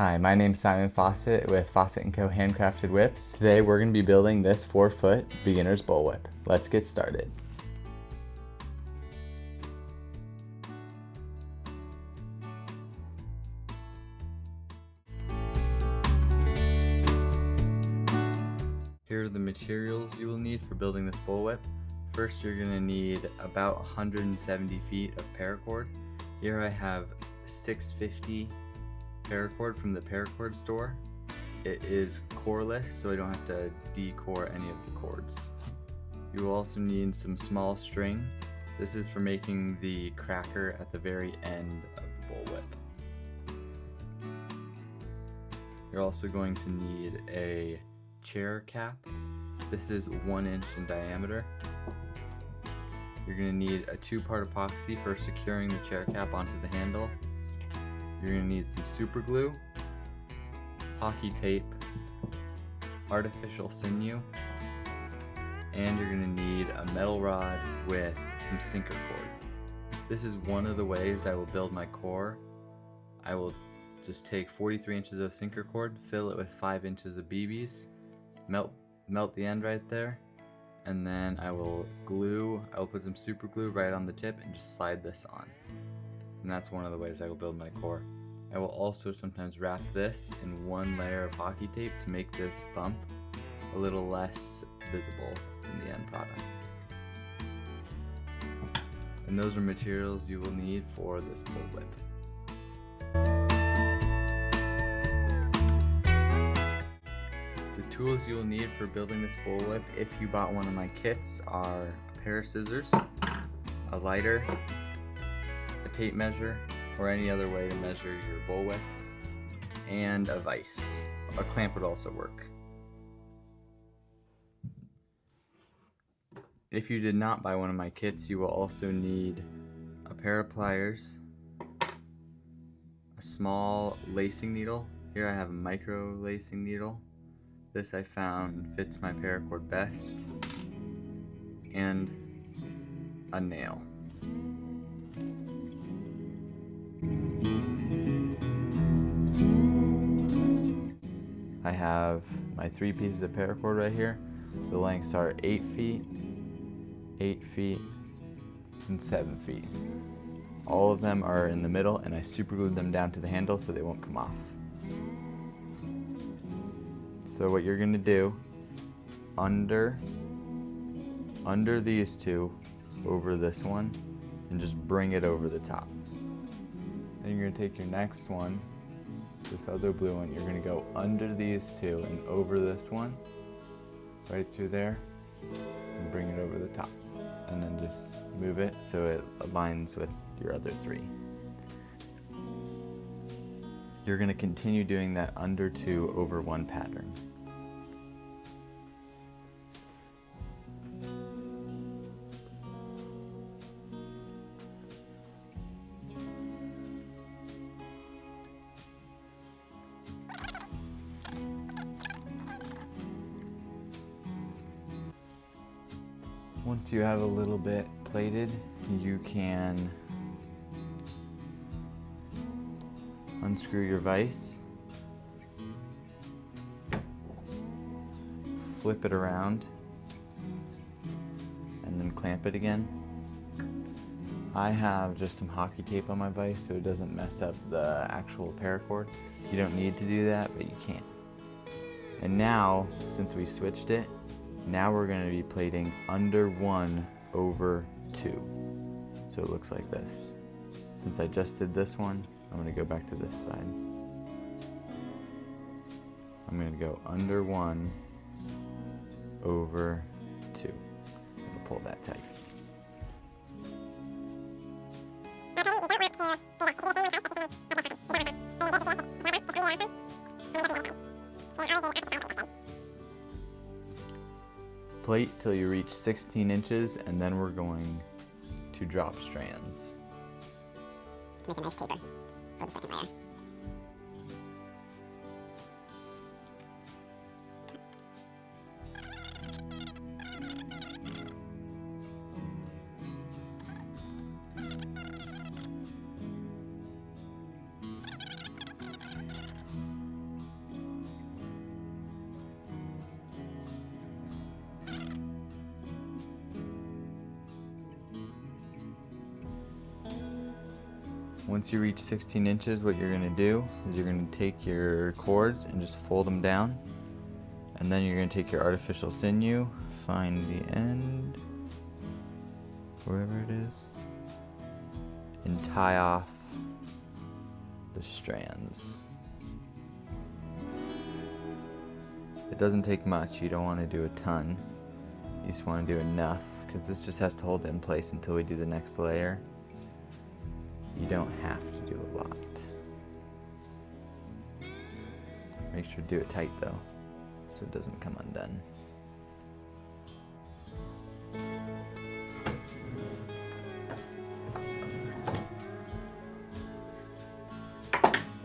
Hi, my name's Simon Fawcett with Fawcett & Co. Handcrafted Whips. Today we're going to be building this 4-foot beginner's bullwhip. Let's get started. Here are the materials you will need for building this bullwhip. First, you're going to need about 170 feet of paracord. Here I have 650 paracord from the Paracord store. It is coreless, so I don't have to decore any of the cords. You will also need some small string. This is for making the cracker at the very end of the bullwhip. You're also going to need a chair cap. This is 1 inch in diameter. You're going to need a 2-part epoxy for securing the chair cap onto the handle. You're going to need some super glue, hockey tape, artificial sinew, and you're going to need a metal rod with some sinker cord. This is one of the ways I will build my core. I will just take 43 inches of sinker cord, fill it with 5 inches of BBs, melt the end right there, and then I will put some super glue right on the tip and just slide this on. And that's one of the ways I will build my core. I will also sometimes wrap this in 1 layer of hockey tape to make this bump a little less visible in the end product. And those are materials you will need for this bullwhip. The tools you will need for building this bullwhip, if you bought one of my kits, are a pair of scissors, a lighter, a tape measure, or any other way to measure your bullwhip, and a vise. A clamp would also work. If you did not buy one of my kits, you will also need a pair of pliers, a small lacing needle. Here I have a micro lacing needle. This I found fits my paracord best, and a nail. I have my 3 pieces of paracord right here. The lengths are 8 feet, 8 feet, and 7 feet. All of them are in the middle, and I super glued them down to the handle so they won't come off. So what you're gonna do, under these two, over this one, and just bring it over the top. Then you're gonna take your next one, this other blue one, you're going to go under these two and over this one, right through there, and bring it over the top. And then just move it so it aligns with your other 3. You're going to continue doing that under 2, over 1 pattern. Once you have a little bit plaited, you can unscrew your vise, flip it around, and then clamp it again. I have just some hockey tape on my vise so it doesn't mess up the actual paracord. You don't need to do that, but you can. And now, since we switched it, now we're going to be plaiting under 1 over 2. So it looks like this. Since I just did this one, I'm going to go back to this side. I'm going to go under 1 over 2. I'm going to pull that tight. Plait till you reach 16 inches, and then we're going to drop strands. Make a nice taper for the second layer. Once you reach 16 inches, what you're going to do is you're going to take your cords and just fold them down. And then you're going to take your artificial sinew, find the end, wherever it is, and tie off the strands. It doesn't take much. You don't want to do a ton. You just want to do enough, because this just has to hold it in place until we do the next layer. You don't have to do a lot. Make sure to do it tight though, so it doesn't come undone.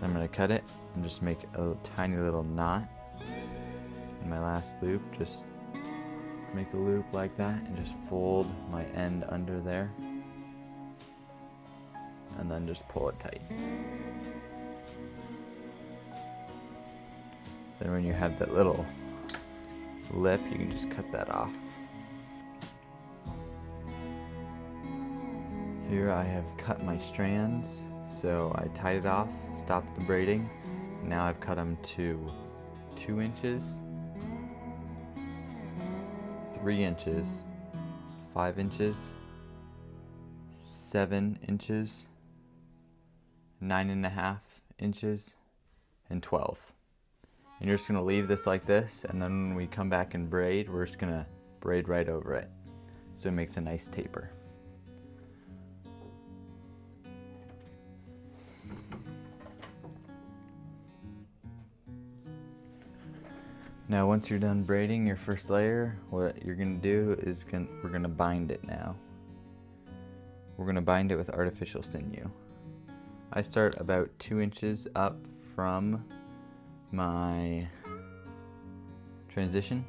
I'm going to cut it and just make a tiny little knot in my last loop. Just make a loop like that and just fold my end under there, and then just pull it tight. Then when you have that little lip, you can just cut that off. Here I have cut my strands, so I tied it off, stopped the braiding. Now I've cut them to 2 inches, 3 inches, 5 inches, 7 inches, 9.5 inches, and 12. And you're just gonna leave this like this, and then when we come back and braid, we're just gonna braid right over it, so it makes a nice taper. Now once you're done braiding your first layer, what you're gonna do is we're gonna bind it now. We're gonna bind it with artificial sinew. I start about 2 inches up from my transition,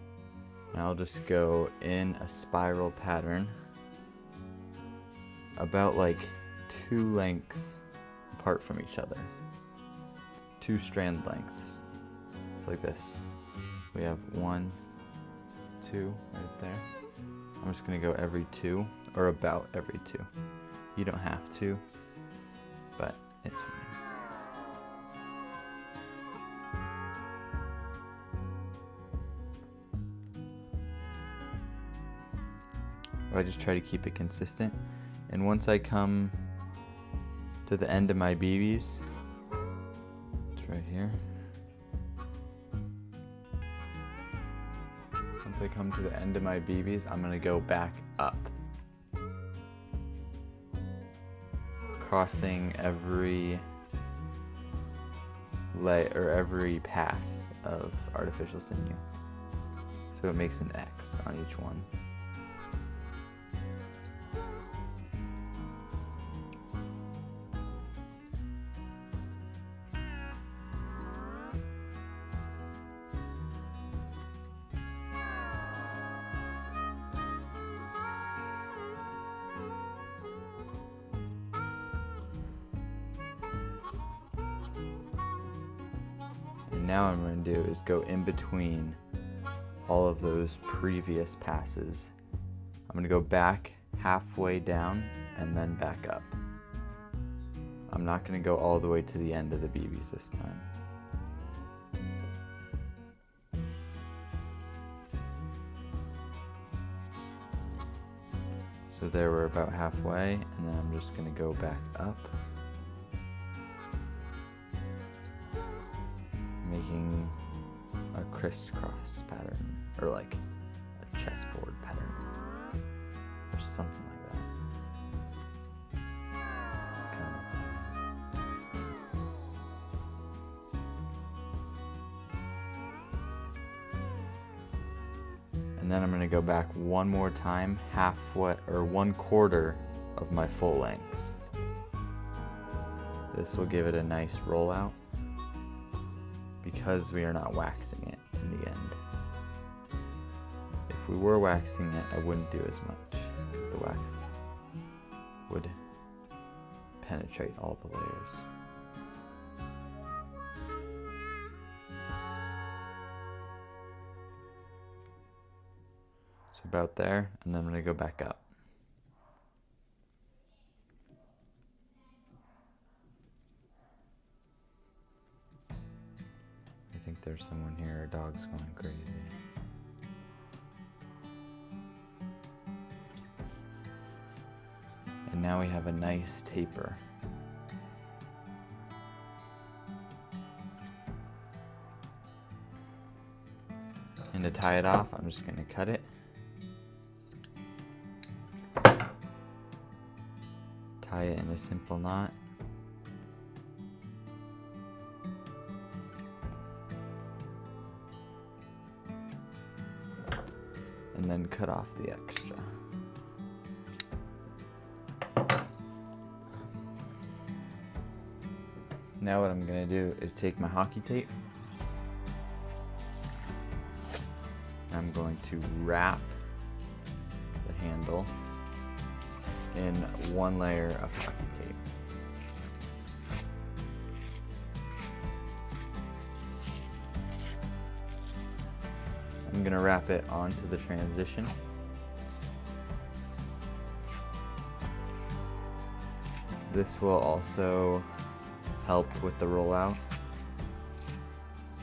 and I'll just go in a spiral pattern about like 2 lengths apart from each other. 2 strand lengths. It's like this. We have 1, 2 right there. I'm just gonna go every 2, or about every 2. You don't have to, but it's fine. I just try to keep it consistent, and once I come to the end of my BBs, it's right here. Once I come to the end of my BBs, I'm gonna go back up, crossing every layer or every pass of artificial sinew, so it makes an X on each one. Now what I'm going to do is go in between all of those previous passes. I'm going to go back halfway down and then back up. I'm not going to go all the way to the end of the BBs this time. So there we're about halfway, and then I'm just going to go back up, making a crisscross pattern, or like a chessboard pattern, or something like that. Kinda looks like that. And then I'm going to go back one more time, halfway, or 1/4 of my full length. This will give it a nice rollout, because we are not waxing it in the end. If we were waxing it, I wouldn't do as much, because the wax would penetrate all the layers. So about there, and then I'm going to go back up. think there's someone here. Our dog's going crazy. And now we have a nice taper. And to tie it off, I'm just going to cut it. Tie it in a simple knot. And then cut off the extra. Now what I'm going to do is take my hockey tape. I'm going to wrap the handle in one layer of hockey tape. I'm going to wrap it onto the transition. This will also help with the rollout,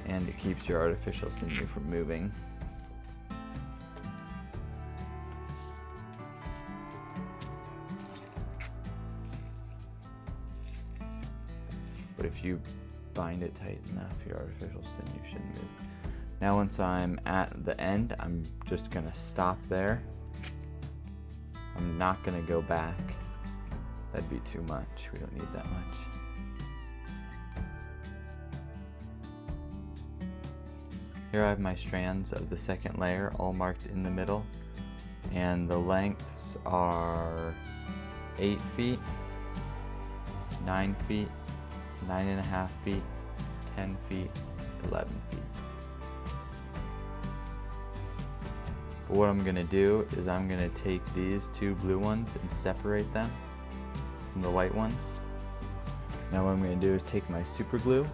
and it keeps your artificial sinew from moving. But if you bind it tight enough, your artificial sinew shouldn't move. Now once I'm at the end, I'm just gonna stop there. I'm not gonna go back. That'd be too much. We don't need that much. Here I have my strands of the second layer all marked in the middle, and the lengths are 8 feet, 9 feet, 9.5 feet, 10 feet, 11 feet. But what I'm going to do is I'm going to take these two blue ones and separate them from the white ones. Now what I'm going to do is take my super glue,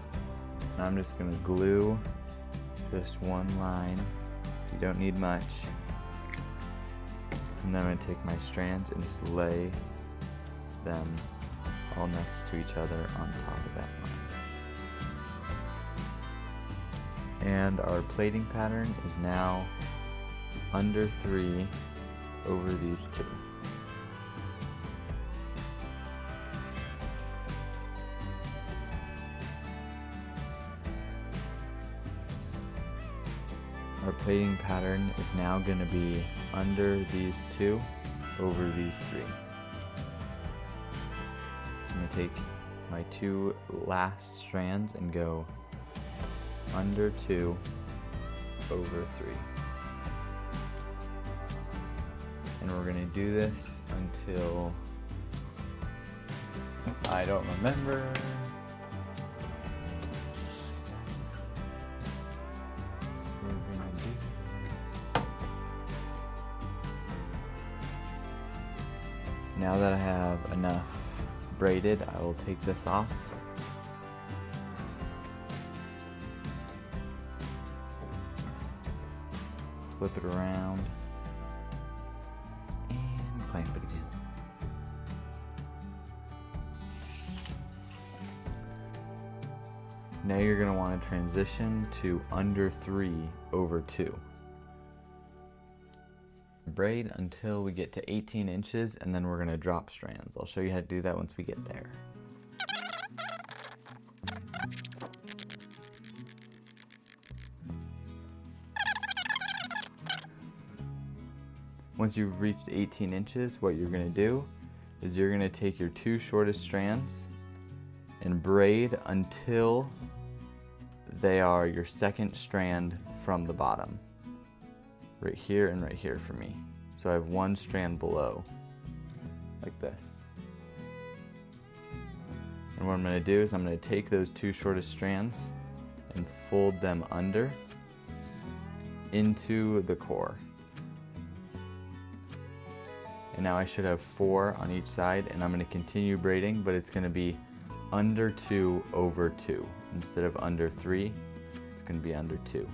and I'm just going to glue just one line. You don't need much. And then I'm going to take my strands and just lay them all next to each other on top of that line. And our plaiting pattern is now under 3 over these 2. Our plaiting pattern is now going to be under these 2 over these 3. So I'm going to take my 2 last strands and go under 2 over 3. And we're going to do this until I don't remember. Now that I have enough braided, I will take this off. Flip it around and clamp it again. Now you're going to want to transition to under 3 over 2. Braid until we get to 18 inches, and then we're going to drop strands. I'll show you how to do that once we get there. Once you've reached 18 inches, what you're going to do is you're going to take your 2 shortest strands and braid until they are your second strand from the bottom. Right here and right here for me. So I have 1 strand below, like this. And what I'm going to do is I'm going to take those 2 shortest strands and fold them under into the core. And now I should have 4 on each side, and I'm going to continue braiding, but it's going to be under 2 over 2. Instead of under 3, it's going to be under 2.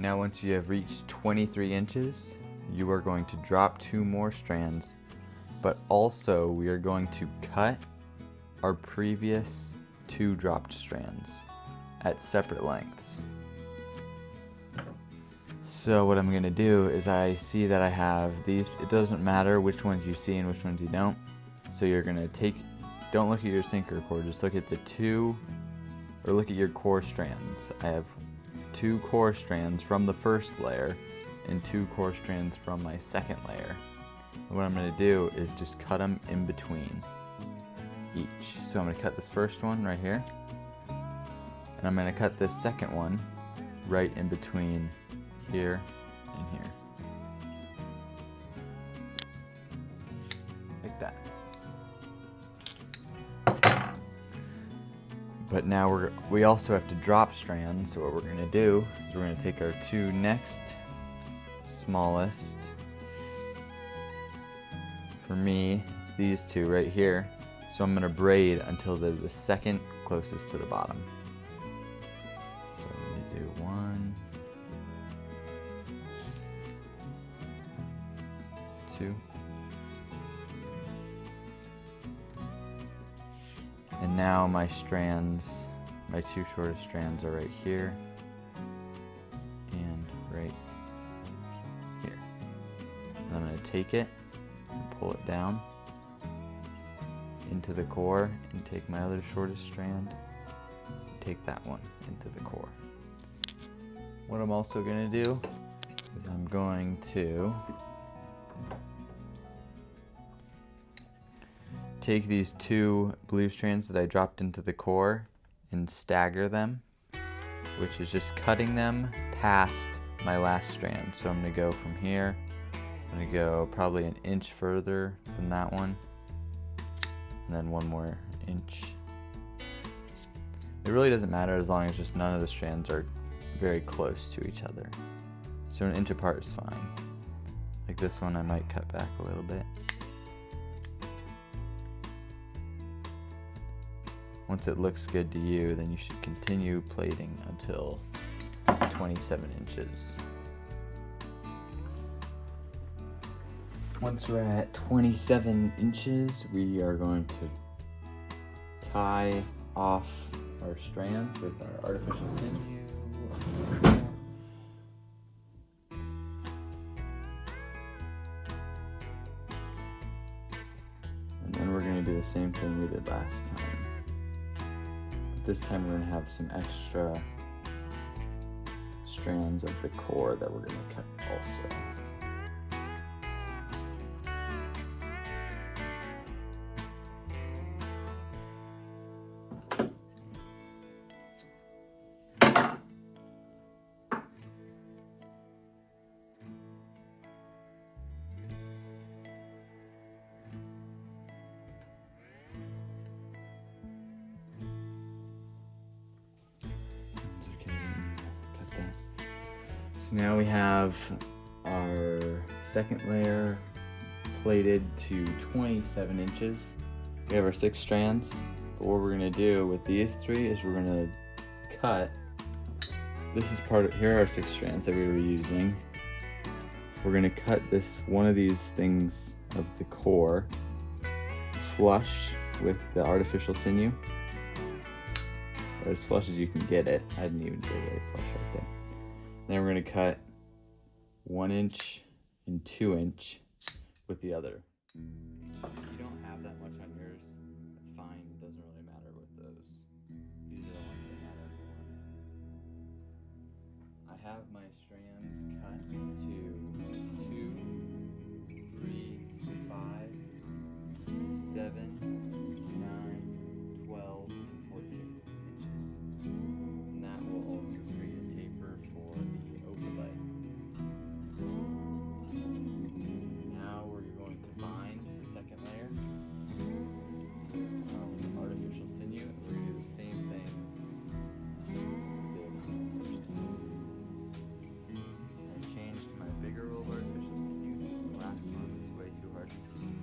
Now once you have reached 23 inches, you are going to drop 2 more strands, but also we are going to cut our previous 2 dropped strands at separate lengths. So what I'm going to do is I see that I have these. It doesn't matter which ones you see and which ones you don't. So you're going to don't look at your sinker cord, just look at look at your core strands. I have 2 core strands from the first layer and 2 core strands from my second layer. And what I'm going to do is just cut them in between each. So I'm going to cut this first one right here, and I'm going to cut this second one right in between here and here, like that. But now we also have to drop strands, so what we're going to do is we're going to take our 2 next smallest. For me, it's these 2 right here, so I'm going to braid until they're the second closest to the bottom. So I'm going to do 1, 2, and now my strands, my 2 shortest strands are right here and right here. And I'm going to take it and pull it down into the core and take my other shortest strand and take that one into the core. What I'm also going to do is I'm going to take these 2 blue strands that I dropped into the core and stagger them, which is just cutting them past my last strand. So I'm going to go from here, I'm going to go probably an inch further than that one, and then 1 more inch. It really doesn't matter as long as just none of the strands are very close to each other. So an inch apart is fine. Like this one I might cut back a little bit. Once it looks good to you, then you should continue plaiting until 27 inches. Once we're at 27 inches, we are going to tie off our strands with our artificial sinew. And then we're going to do the same thing we did last time. This time we're going to have some extra strands of the core that we're going to cut also. So now we have our second layer plaited to 27 inches. We have our 6 strands. But what we're gonna do with these 3 is we're gonna cut. This is here are our 6 strands that we were using. We're gonna cut one of these things of the core flush with the artificial sinew, or as flush as you can get it. I didn't even get it flush right there. Then we're going to cut 1 inch and 2 inch with the other. If you don't have that much on yours, that's fine. It doesn't really matter with those. These are the ones that matter more. I have my strands cut to 2, 3, 5, 7, 9, 12, and 14 inches. And that will also create a taper for the overlay. Now we're going to bind the second layer with artificial sinew, and we're going to do the same thing as we did on the first one. I changed my bigger roll of artificial sinew because the last one was way too hard to see.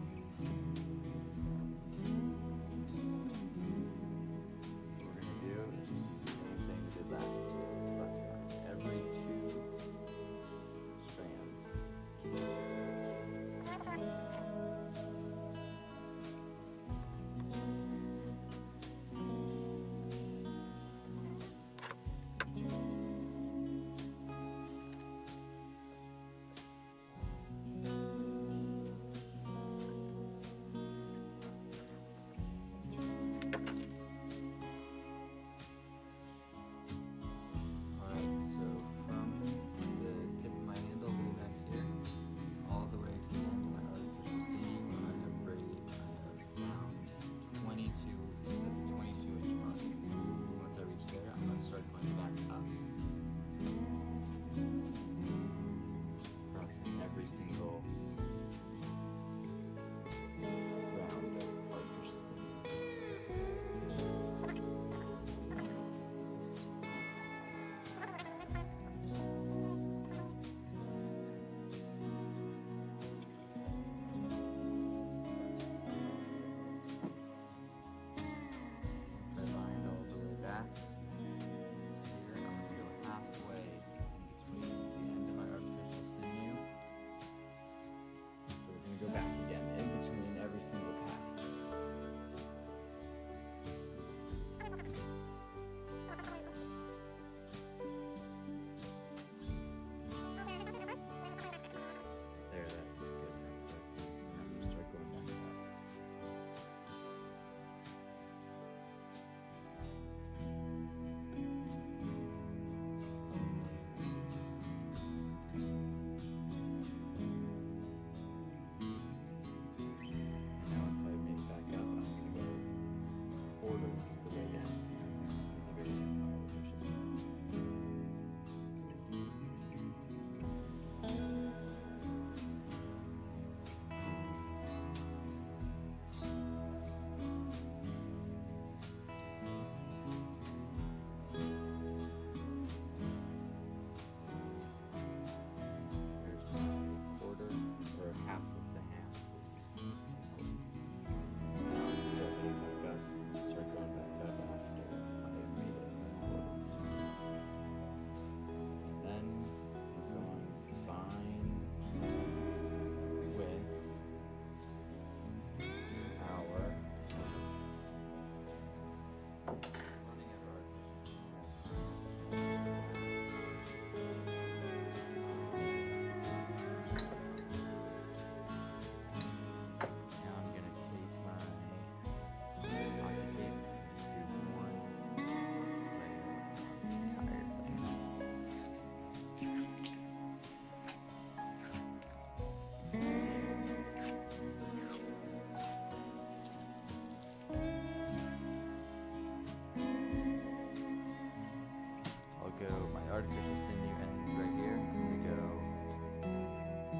artificial sinew ends right here. We go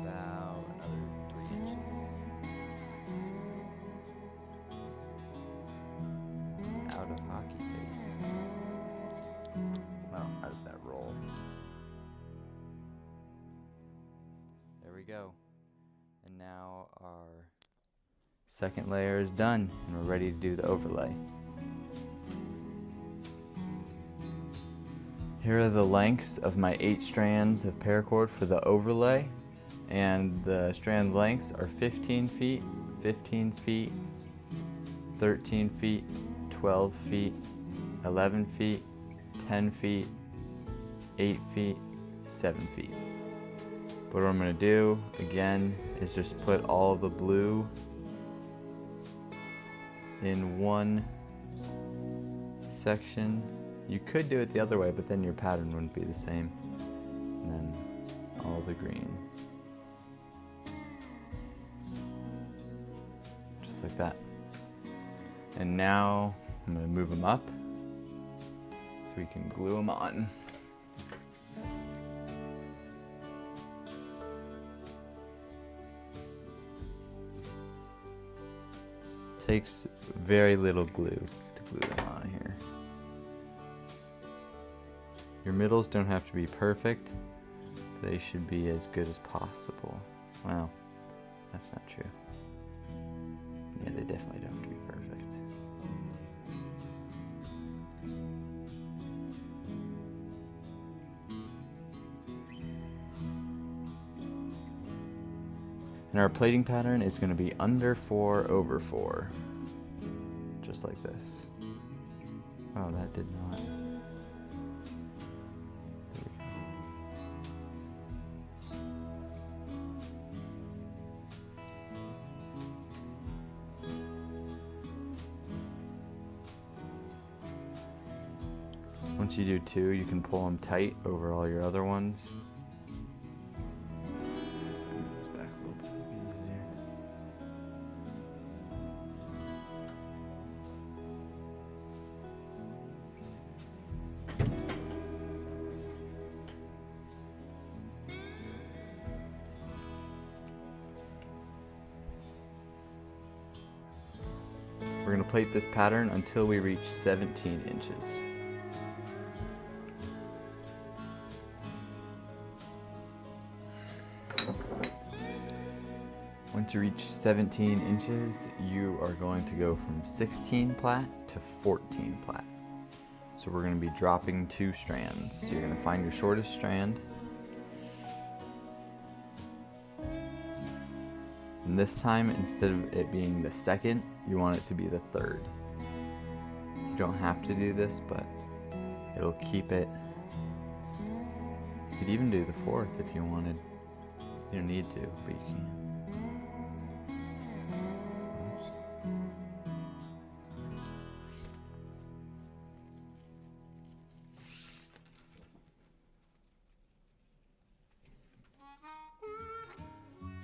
about another 3 inches. Out of hockey tape. Well, out of that roll. There we go. And now our second layer is done, and we're ready to do the overlay. Here are the lengths of my 8 strands of paracord for the overlay, and the strand lengths are 15 feet, 15 feet, 13 feet, 12 feet, 11 feet, 10 feet, 8 feet, 7 feet. But what I'm going to do, again, is just put all the blue in one section. You could do it the other way, but then your pattern wouldn't be the same. And then all the green. Just like that. And now I'm going to move them up so we can glue them on. Takes very little glue to glue them on here. Your middles don't have to be perfect, but they should be as good as possible. Well, that's not true. Yeah, they definitely don't have to be perfect. And our plaiting pattern is going to be under 4 over 4. Just like this. Oh, that did not. Once you do 2, you can pull them tight over all your other ones. Move this back a little bit easier. We're going to plait this pattern until we reach 17 inches. Once you reach 17 inches, you are going to go from 16 plait to 14 plait. So we're going to be dropping 2 strands. So you're going to find your shortest strand. And this time, instead of it being the second, you want it to be the third. You don't have to do this, but it'll keep it. You could even do the 4th if you wanted. You don't need to, but you can.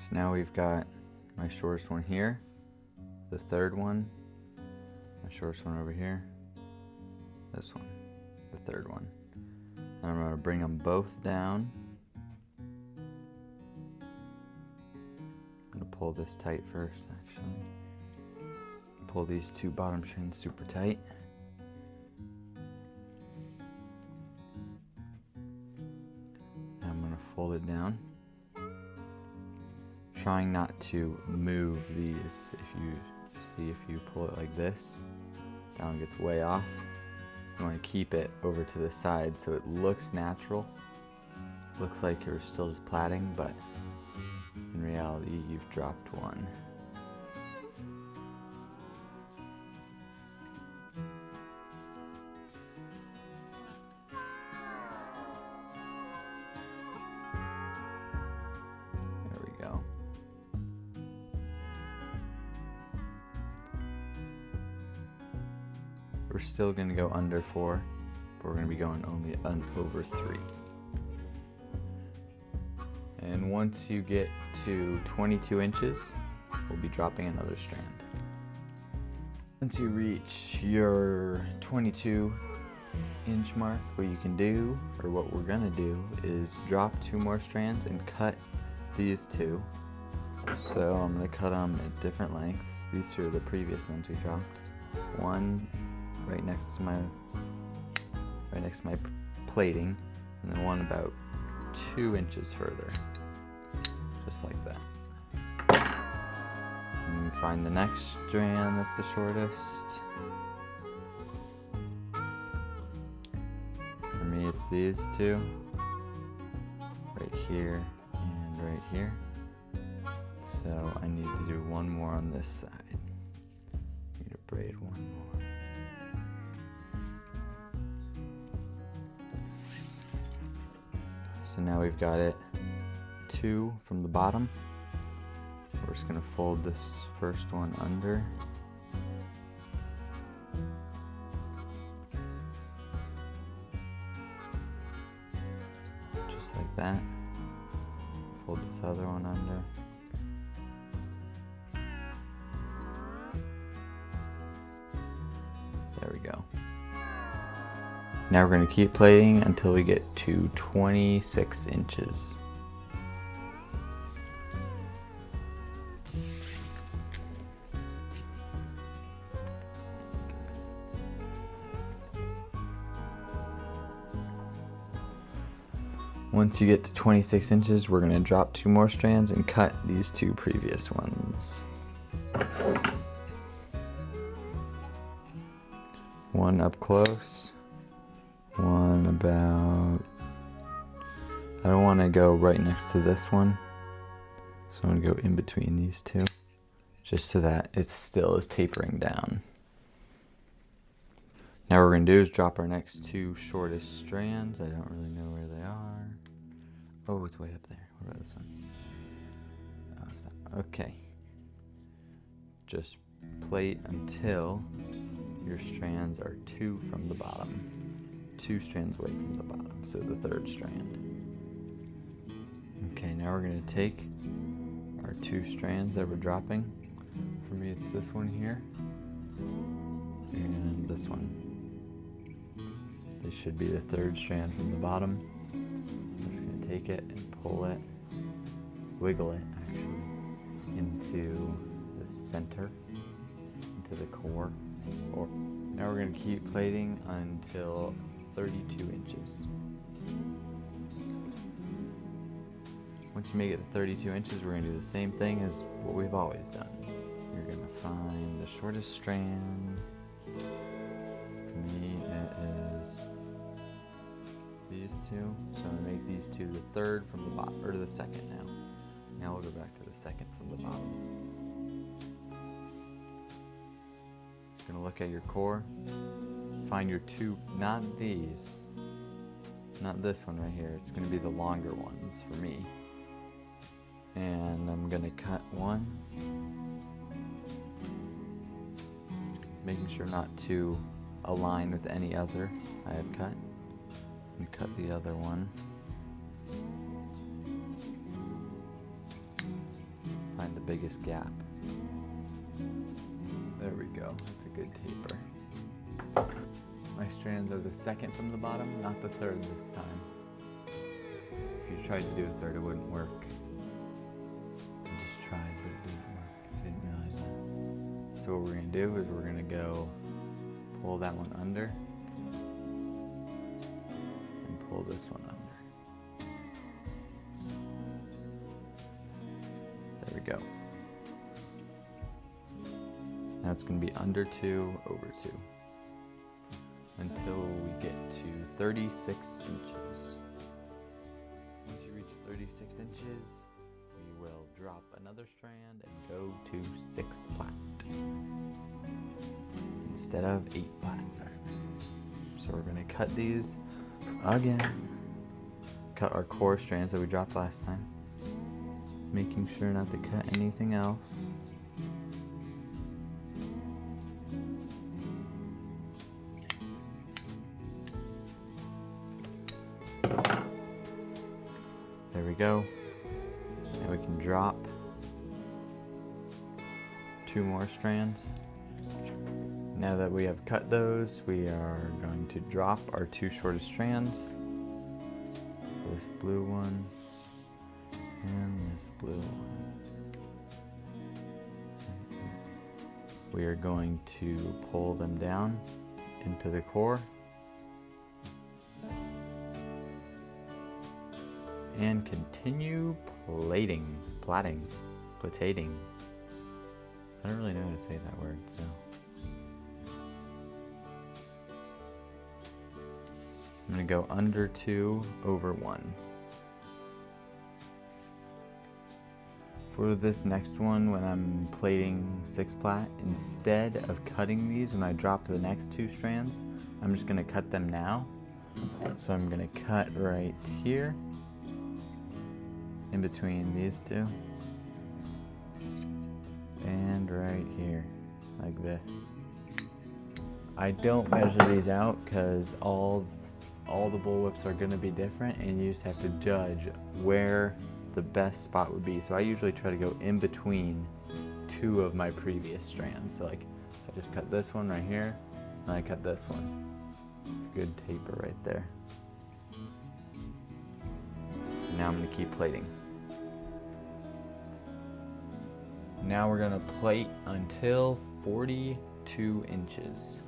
So now we've got my shortest one here, the 3rd one, my shortest one over here, this one, the 3rd one. And I'm going to bring them both down. I'm going to pull this tight first, actually. Pull these 2 bottom strands super tight. And I'm going to fold it down. Trying not to move these. If you pull it like this, down gets way off. You want to keep it over to the side so it looks natural. Looks like you're still just plaiting, but in reality you've dropped one. There we go. We're still going to go under 4, but we're going to be going only over 3. And once you get to 22 inches, we'll be dropping another strand. Once you reach your 22 inch mark, what you can do, or what we're gonna do, is drop 2 more strands and cut these 2. So I'm gonna cut them at different lengths. These 2 are the previous ones we dropped. One right next to my plaiting, and then one about 2 inches further, just like that. And you find the next strand that's the shortest. For me, it's these 2, right here and right here. So I need to do one more on this side. I need to braid one more. So now we've got it 2 from the bottom. We're just gonna fold this first one under. Just like that. Fold this other one under. There we go. Now we're going to keep plaiting until we get to 26 inches. Once you get to 26 inches, we're going to drop 2 more strands and cut these 2 previous ones. One up close, one about, I don't want to go right next to this one, so I'm going to go in between these 2, just so that it still is tapering down. Now what we're going to do is drop our next 2 shortest strands. I don't really know where they are. Oh, it's way up there. What about this one? Oh, it's not. Okay. Just plait until your strands are 2 from the bottom. 2 strands away from the bottom, so the 3rd strand. Okay, now we're going to take our 2 strands that we're dropping. For me, it's this one here and this one. This should be the 3rd strand from the bottom. I'm just going to take it and pull it, wiggle it actually, into the center, into the core. Now we're going to keep plaiting until 32 inches. Once you make it to 32 inches, we're going to do the same thing as what we've always done. You're going to find the shortest strand. For me, it is these 2. So I'm going to make these 2 the 3rd from the bottom, or the 2nd now. Now we'll go back to the 2nd from the bottom. Gonna look at your core, find your 2, not these, not this one right here, it's gonna be the longer ones for me, and I'm gonna cut one, making sure not to align with any other I have cut, and cut the other one, find the biggest gap. There we go, that's a good taper. My strands are the 2nd from the bottom, not the 3rd this time. If you tried to do a 3rd, it wouldn't work. I just tried, but it didn't work. I didn't realize that. So what we're going to do is we're going to go pull that one under and pull this one under. There we go. Now it's going to be under 2, over 2, until we get to 36 inches. Once you reach 36 inches, we will drop another strand and go to 6 plat instead of 8 plat. So we're going to cut these again. Cut our core strands that we dropped last time, making sure not to cut anything else. There we go. Now we can drop 2 more strands. Now that we have cut those, we are going to drop our 2 shortest strands. This blue one and this blue one. We are going to pull them down into the core and continue plaiting. I don't really know how to say that word, so. I'm going to go under 2 over 1. For this next one, when I'm plaiting 6 plat, instead of cutting these when I drop the next 2 strands, I'm just going to cut them now. So I'm going to cut right here, in between these 2, and right here, like this. I don't measure these out because all the bullwhips are going to be different, and you just have to judge where the best spot would be. So I usually try to go in between 2 of my previous strands. So like I just cut this one right here, and I cut this one. It's a good taper right there. Now I'm going to keep plaiting. Now we're going to plait until 42 inches.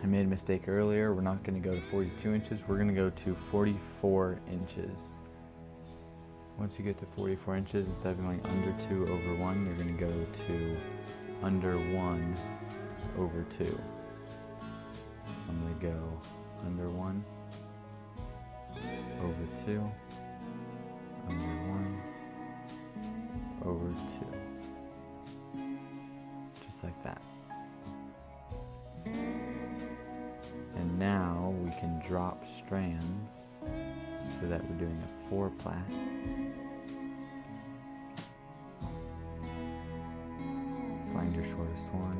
I made a mistake earlier. We're not going to go to 42 inches. We're going to go to 44 inches. Once you get to 44 inches, instead of going under 2 over 1, you're going to go to under 1 over 2. I'm going to go under 1 over 2, under 1 over 2. Just like that. And now we can drop strands so that we're doing a 4 plat. Find your shortest one.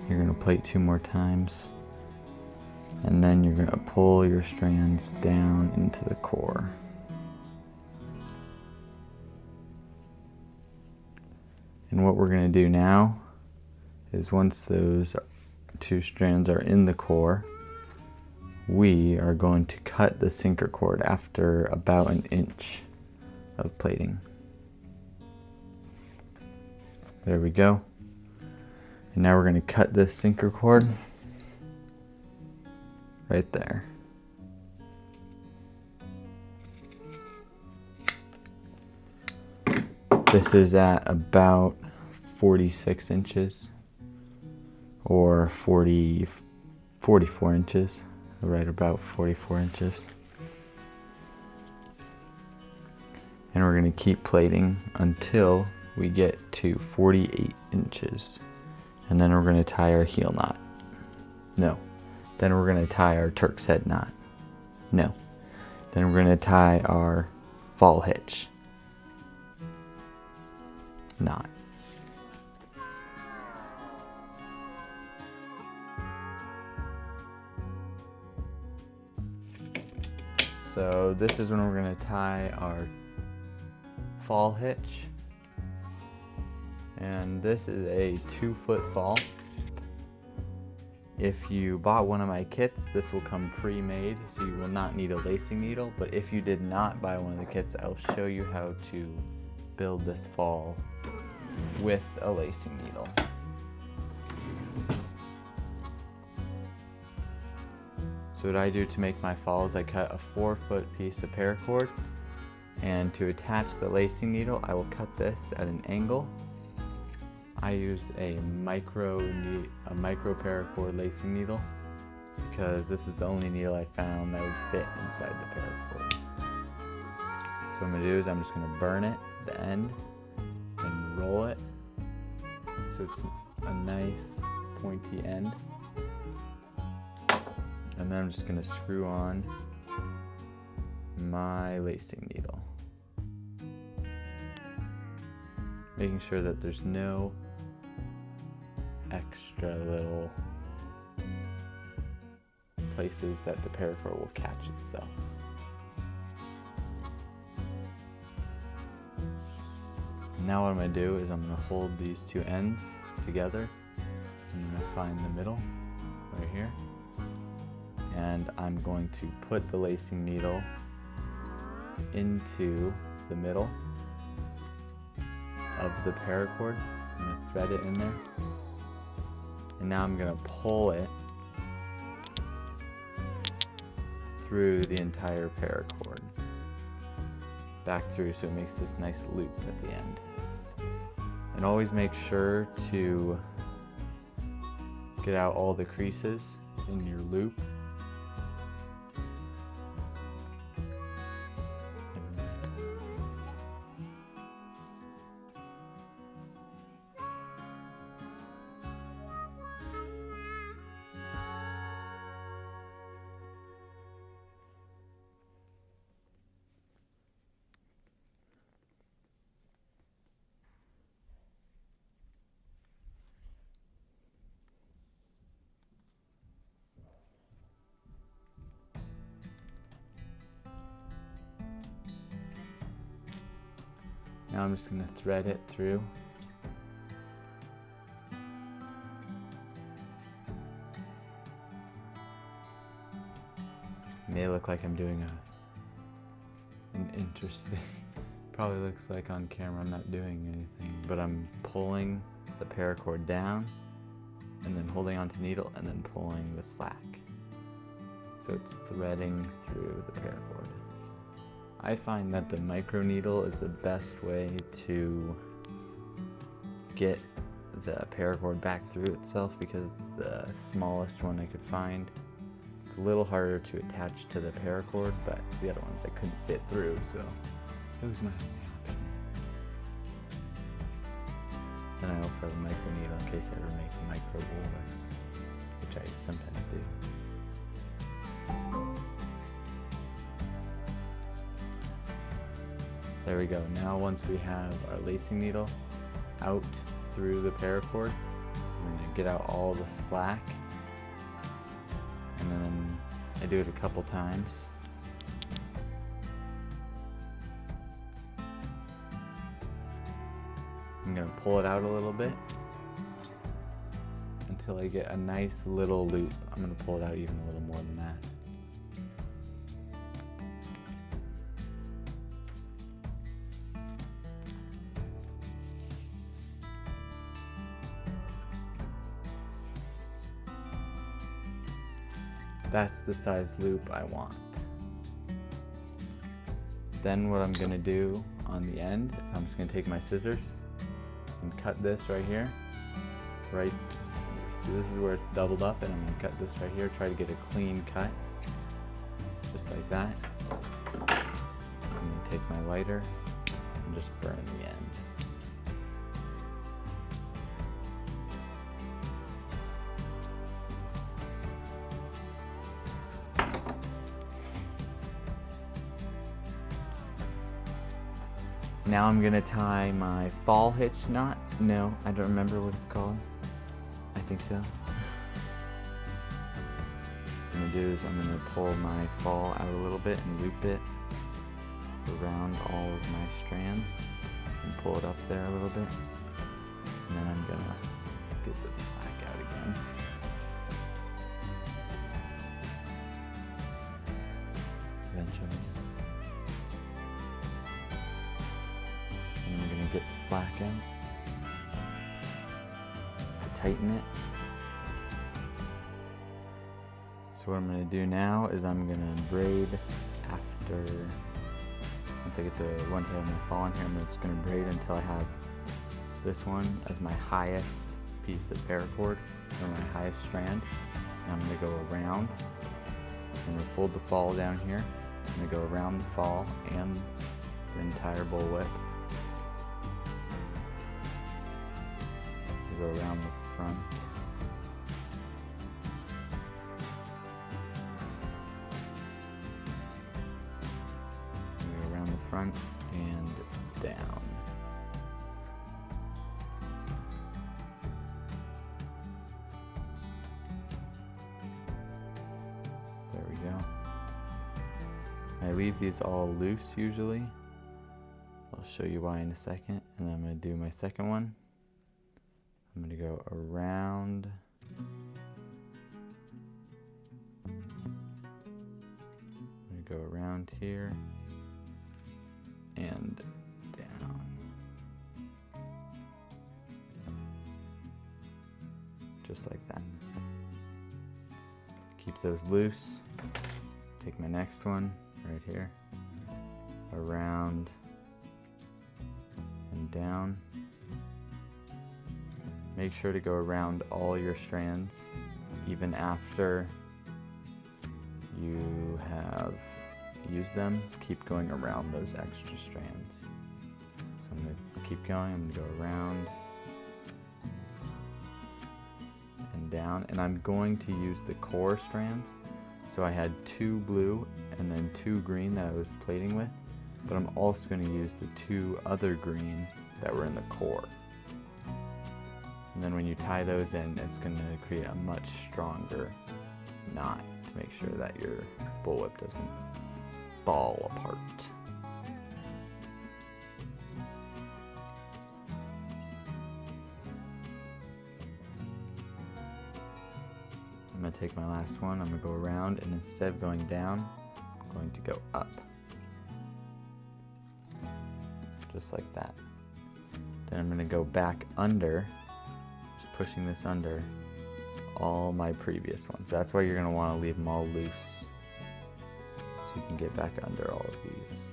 You're going to plait 2 more times, and then you're going to pull your strands down into the core. And what we're going to do now is once those 2 strands are in the core, we are going to cut the sinker cord after about an inch of plaiting. There we go. And now we're going to cut this sinker cord right there. This is at about 46 inches or 44 inches, right about 44 inches. And we're going to keep plaiting until we get to 48 inches. And then we're going to tie our heel knot. No. Then we're going to tie our Turk's head knot. No. Then we're going to tie our fall hitch knot. So this is when we're going to tie our fall hitch. And this is a 2-foot fall. If you bought one of my kits, this will come pre-made, so you will not need a lacing needle. But if you did not buy one of the kits, I'll show you how to build this fall with a lacing needle. So what I do to make my fall is I cut a 4-foot piece of paracord, and to attach the lacing needle, I will cut this at an angle. I use a micro paracord lacing needle because this is the only needle I found that would fit inside the paracord. So what I'm going to do is I'm just going to burn it, the end, and roll it so it's a nice pointy end. And then I'm just going to screw on my lacing needle, making sure that there's no extra little places that the paracord will catch itself. Now what I'm going to do is I'm going to hold these two ends together. I'm going to find the middle right here. And I'm going to put the lacing needle into the middle of the paracord. I'm going to thread it in there. And now I'm going to pull it through the entire paracord. Back through so it makes this nice loop at the end. And always make sure to get out all the creases in your loop. Now I'm just going to thread it through. It may look like I'm doing an interesting, probably looks like on camera I'm not doing anything, but I'm pulling the paracord down and then holding onto the needle and then pulling the slack. So it's threading through the paracord. I find that the micro needle is the best way to get the paracord back through itself because it's the smallest one I could find. It's a little harder to attach to the paracord, but the other ones I couldn't fit through, so it was my only option. Then I also have a micro needle in case I ever make micro bullwhips, which I sometimes do. There we go. Now once we have our lacing needle out through the paracord, I'm going to get out all the slack, and then I do it a couple times. I'm going to pull it out a little bit until I get a nice little loop. I'm going to pull it out even a little more than that. That's the size loop I want. Then what I'm going to do on the end is I'm just going to take my scissors and cut this right here. Right, so this is where it's doubled up, and I'm going to cut this right here. Try to get a clean cut, just like that. I'm going to take my lighter and just burn the end. Now I'm gonna tie my fall hitch knot. No, I don't remember what it's called. I think so. What I'm gonna do is I'm gonna pull my fall out a little bit and loop it around all of my strands and pull it up there a little bit. And then I'm gonna get this slack out again. Eventually. And I'm going to get the slack in to tighten it. So what I'm going to do now is I'm going to braid after, once I have my fall on here, I'm just going to braid until I have this one as my highest piece of paracord, or my highest strand. And I'm going to go around, I'm going to fold the fall down here, I'm going to go around the fall and the entire bullwhip. Go around the front. Go around the front and down. There we go. I leave these all loose usually. I'll show you why in a second. And then I'm going to do my second one. I'm going to go around. I'm going to go around here and down. Just like that. Keep those loose. Take my next one right here. Around and down. Make sure to go around all your strands, even after you have used them. Keep going around those extra strands. So I'm going to keep going. I'm going to go around and down, and I'm going to use the core strands. So I had 2 blue and then 2 green that I was plaiting with, but I'm also going to use the 2 other green that were in the core. And then when you tie those in, it's going to create a much stronger knot to make sure that your bullwhip doesn't fall apart. I'm going to take my last one, I'm going to go around, and instead of going down, I'm going to go up. Just like that. Then I'm going to go back under, just pushing this under all my previous ones. That's why you're going to want to leave them all loose, so you can get back under all of these.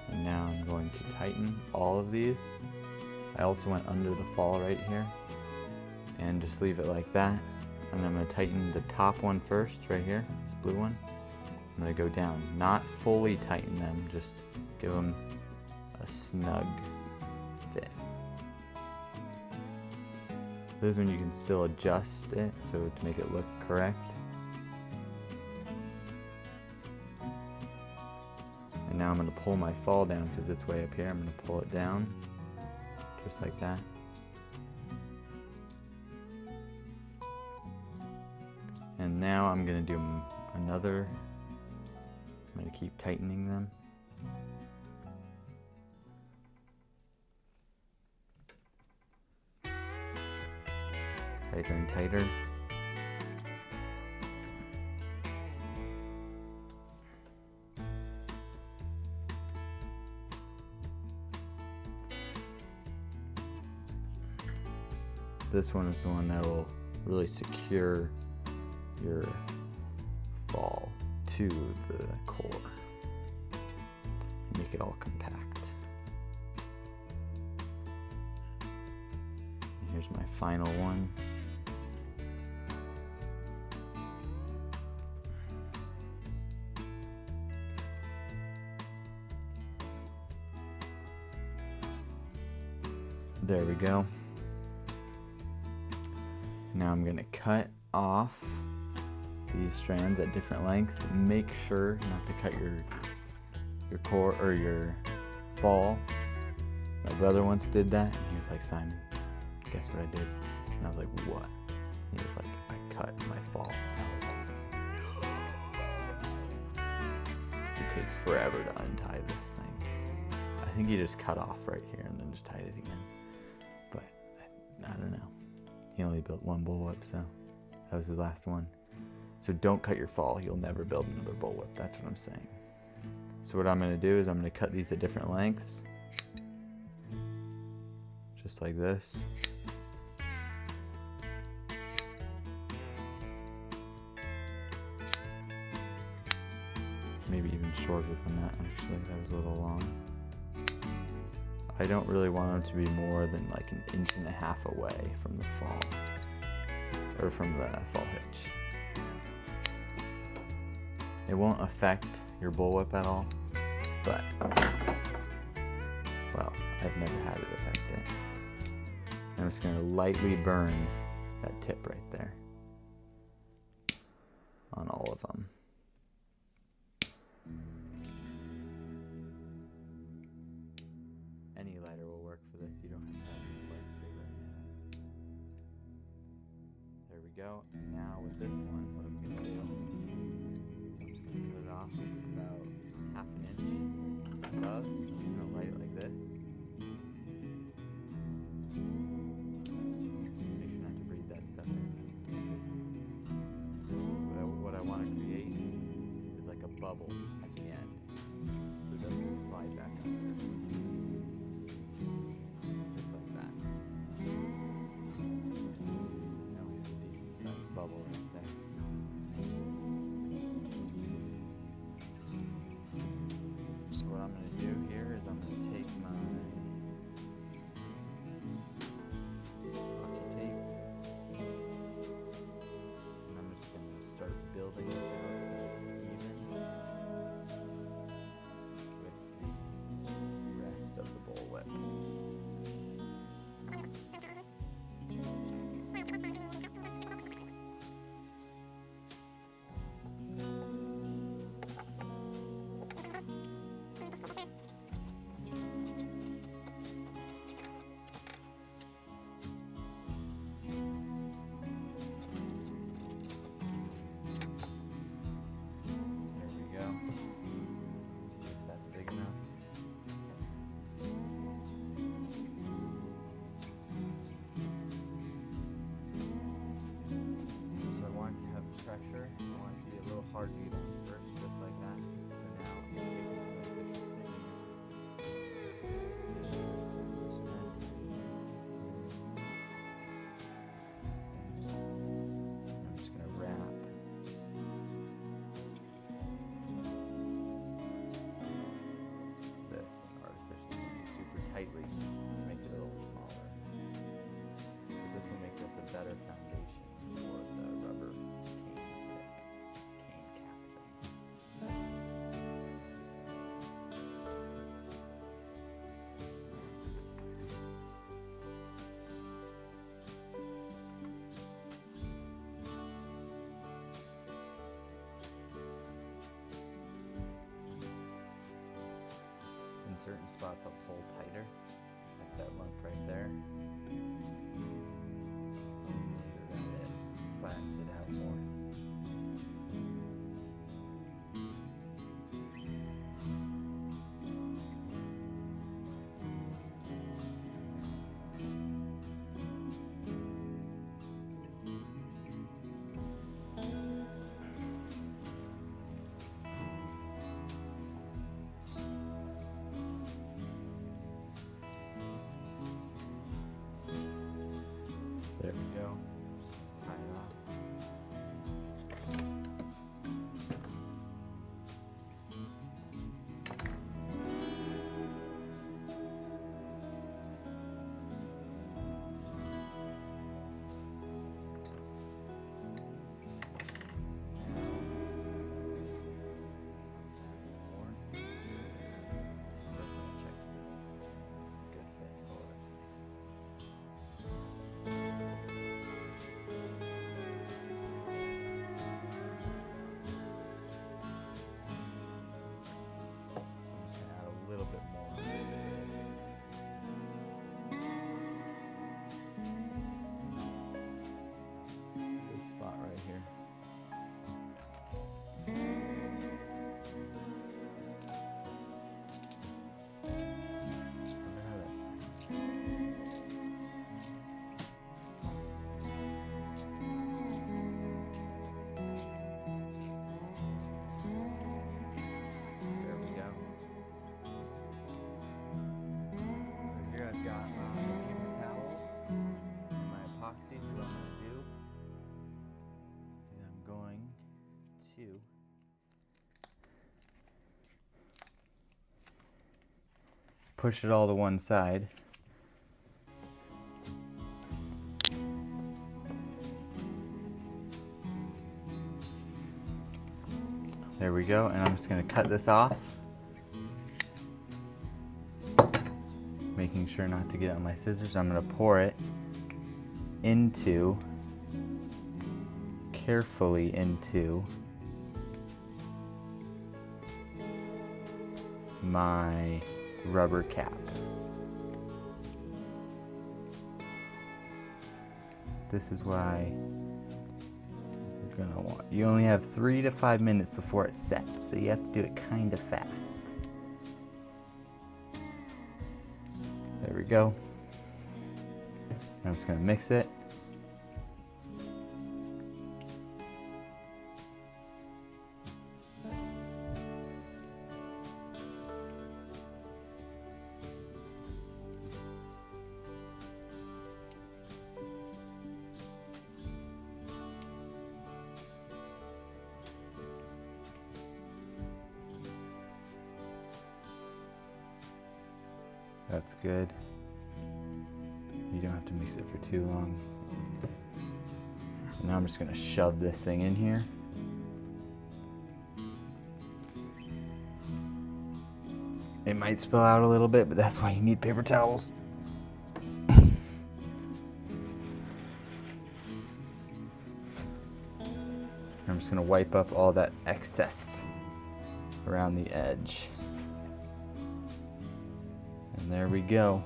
And now I'm going to tighten all of these. I also went under the fall right here, and just leave it like that. And I'm going to tighten the top one first, right here, this blue one. I'm going to go down, not fully tighten them, just give them a snug fit. This is when you can still adjust it, so to make it look correct. And now I'm going to pull my fall down because it's way up here. I'm going to pull it down, just like that. And now I'm going to do another, I'm going to keep tightening them. Tighter and tighter. This one is the one that will really secure your fall to the core. Make it all compact. And here's my final one. There we go. Now I'm going to cut off these strands at different lengths. Make sure not to cut your core or your fall. My brother once did that, and he was like, "Simon, guess what I did?" And I was like, "What?" And he was like, "I cut my fall." And I was like, "So it takes forever to untie this thing." I think he just cut off right here and then just tied it again. But I don't know. He only built one bullwhip, so that was his last one. So don't cut your fall. You'll never build another bullwhip. That's what I'm saying. So what I'm going to do is I'm going to cut these at different lengths. Just like this. Maybe even shorter than that, actually. That was a little long. I don't really want them to be more than like 1.5 inches away from the fall, or from the fall hitch. It won't affect your bullwhip at all, but, well, I've never had it affect it. I'm just gonna lightly burn that tip right there on all of them. Any lighter will work for this. You don't have to have this lightsaber. There we go. And now with this one, what I'm gonna do, so I'm just gonna cut it off about 1/2 inch above. I'm just gonna light it like this. Make sure not to breathe that stuff in. What I want to create is like a bubble at the end, so it doesn't slide back under. Just like that. Now we have a decent sized bubble right there. So what I'm going to do here is I'm going to take my hockey tape, and I'm just going to start building this out so it's even with the rest of the bullwhip. Pressure. I want it to be a little hard to get in first, just like that. So now I'm going to take my I'm just going to wrap this artificially super tightly to make it a little smaller. But this will make this a better foundation for the rubber certain spots I'll pull tighter, like that lump right there. So that it flattens it out more. There we go. Tie it off. push it all to one side. There we go, and I'm just gonna cut this off. Making sure not to get it on my scissors. I'm gonna pour it carefully into my rubber cap. This is why you're gonna want, you only have 3 to 5 minutes before it sets, so you have to do it kind of fast. There we go. I'm just gonna mix it. That's good. You don't have to mix it for too long. And now I'm just gonna shove this thing in here. It might spill out a little bit, but that's why you need paper towels. I'm just gonna wipe up all that excess around the edge. And there we go.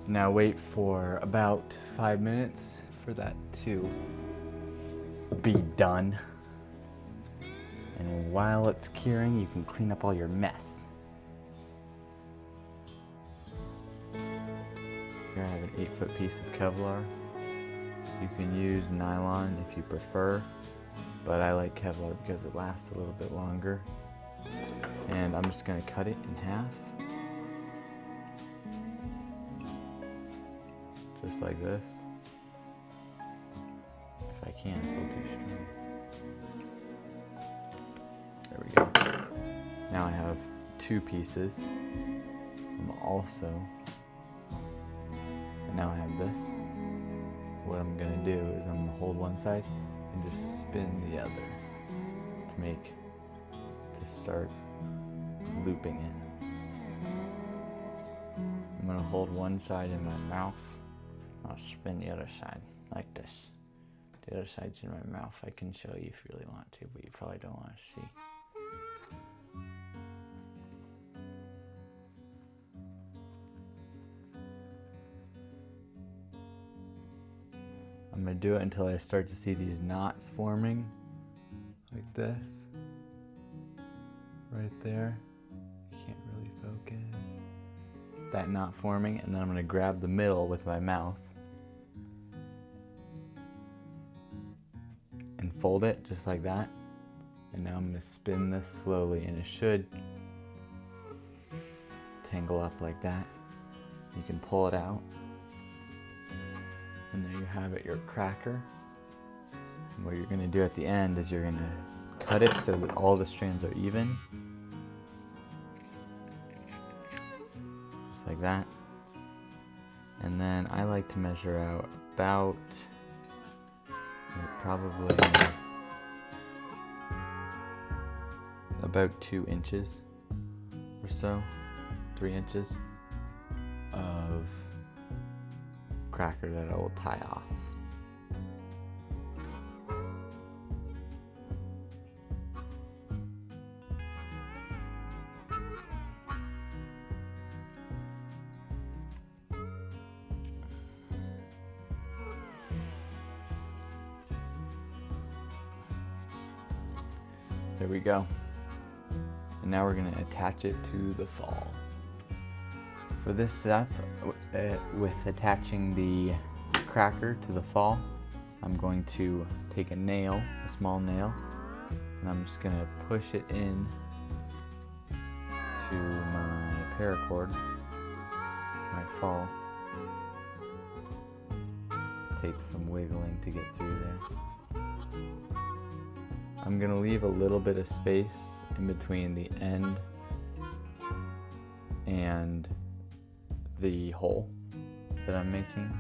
Now wait for about 5 minutes for that to be done. And while it's curing, you can clean up all your mess. Here I have an 8-foot piece of Kevlar. You can use nylon if you prefer, but I like Kevlar because it lasts a little bit longer. And I'm just gonna cut it in half. Just like this. If I can, it's a little too strong. There we go. Now I have 2 pieces. Now I have this. What I'm gonna do is I'm gonna hold one side and just spin the other to start looping it. I'm gonna hold one side in my mouth. I'll spin the other side like this. The other side's in my mouth. I can show you if you really want to, but you probably don't want to see. I'm gonna do it until I start to see these knots forming, like this, right there. Can't really focus. That knot forming, and then I'm gonna grab the middle with my mouth and fold it just like that. And now I'm gonna spin this slowly, and it should tangle up like that. You can pull it out. And there you have it, your cracker. And what you're gonna do at the end is you're gonna cut it so that all the strands are even. Just like that. And then I like to measure out about, probably about 2 inches or so, 3 inches of cracker that I will tie off. There we go. And now we're going to attach it to the fall. For this step, with attaching the cracker to the fall, I'm going to take a nail, a small nail, and I'm just going to push it in to my paracord, my fall. Takes some wiggling to get through there. I'm gonna leave a little bit of space in between the end and the hole that I'm making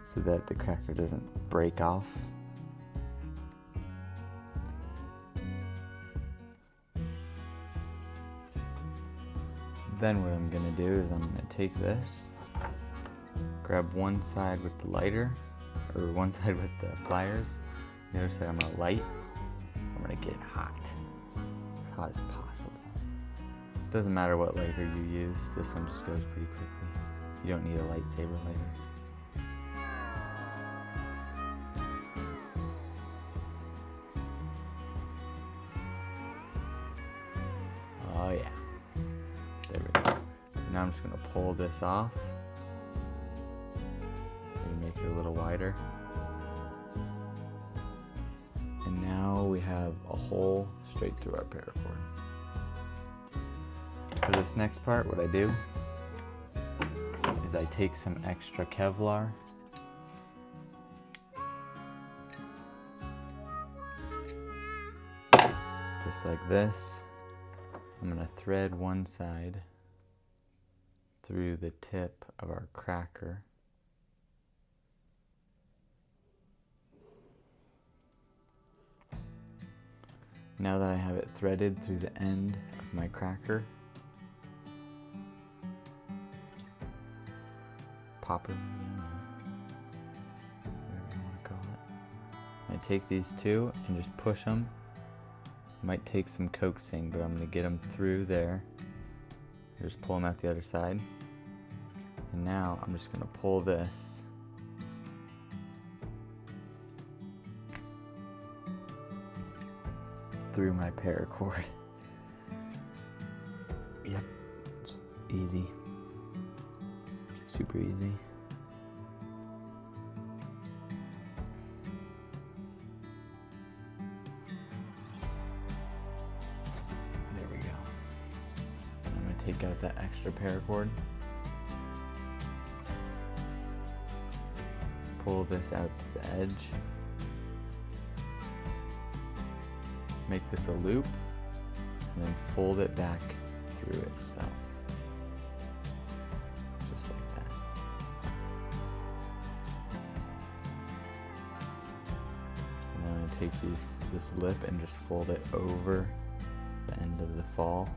so that the cracker doesn't break off. Then what I'm gonna do is I'm gonna take this, grab one side with the lighter, or one side with the pliers, the other side I'm gonna light. I'm gonna get hot, as hot as possible. Doesn't matter what lighter you use, this one just goes pretty quickly. You don't need a lightsaber lighter. Oh yeah. There we go. Now I'm just gonna pull this off. Maybe make it a little wider. And now we have a hole straight through our paracord. For this next part, what I do is I take some extra Kevlar, just like this. I'm gonna thread one side through the tip of our cracker. Now that I have it threaded through the end of my cracker, popper, whatever you want to call it. I take these two and just push them. Might take some coaxing, but I'm going to get them through there. Just pull them out the other side. And now I'm just going to pull this through my paracord. Yep, it's easy. Super easy. There we go. I'm going to take out that extra paracord. Pull this out to the edge. Make this a loop, and then fold it back through itself. Just like that. And then I'm going to take this lip and just fold it over the end of the fall.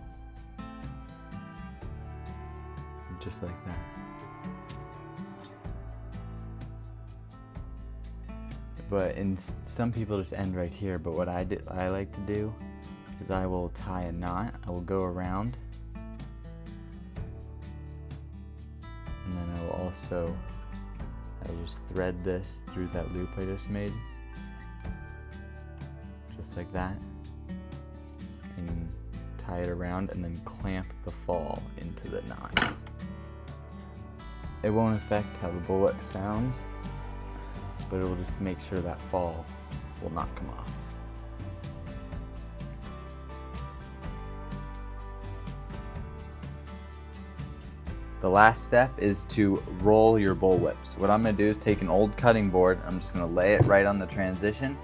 Just like that. But some people just end right here, but what I like to do is I will tie a knot. I will go around, and then I will also just thread this through that loop I just made, just like that, and tie it around, and then clamp the fall into the knot. It won't affect how the bullwhip sounds, but it will just make sure that fall will not come off. The last step is to roll your bullwhips. What I'm gonna do is take an old cutting board, I'm just gonna lay it right on the transition,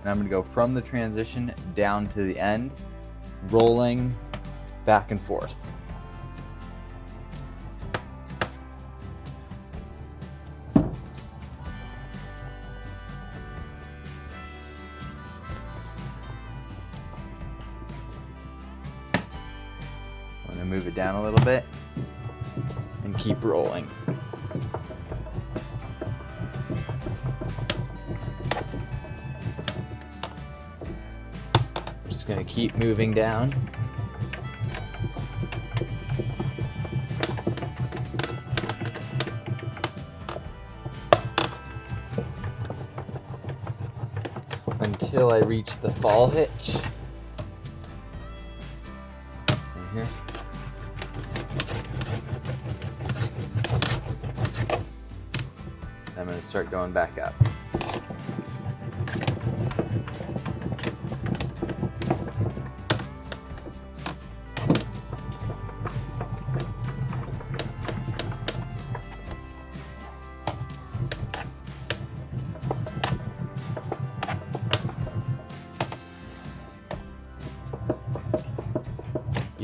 and I'm gonna go from the transition down to the end, rolling back and forth. I'm gonna move it down a little bit and keep rolling. Just gonna keep moving down. Until I reach the fall hitch. Right here. I'm going to start going back up.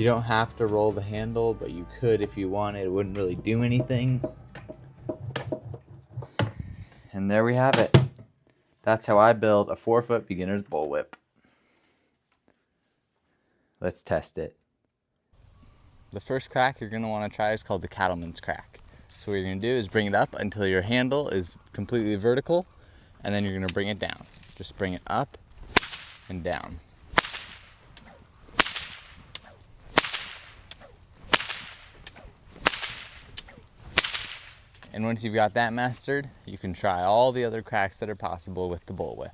You don't have to roll the handle, but you could if you wanted. It wouldn't really do anything. And there we have it. That's how I build a 4-foot beginner's bullwhip. Let's test it. The first crack you're going to want to try is called the cattleman's crack. So what you're going to do is bring it up until your handle is completely vertical, and then you're going to bring it down. Just bring it up and down. And once you've got that mastered, you can try all the other cracks that are possible with the bullwhip.